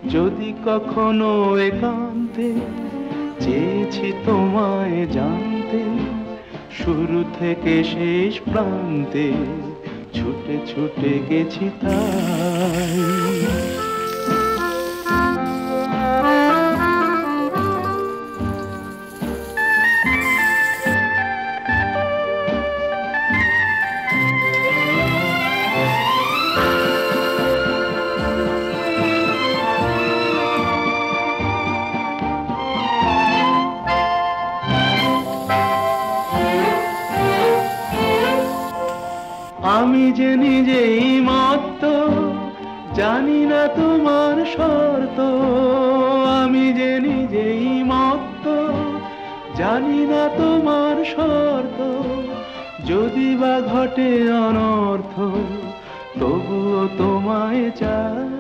যদি কখনো একান্তে চেয়েছি তোমায় জানতে, শুরু থেকে শেষ প্রান্তে ছুটে ছুটে গেছি তাই। আমি যে নিজেই মত্ত, জানি না তোমার শর্ত। আমি যে নিজেই মত্ত, জানি না তোমার শর্ত। যদি বা ঘটে অনর্থ, তবুও তোমায় চাই।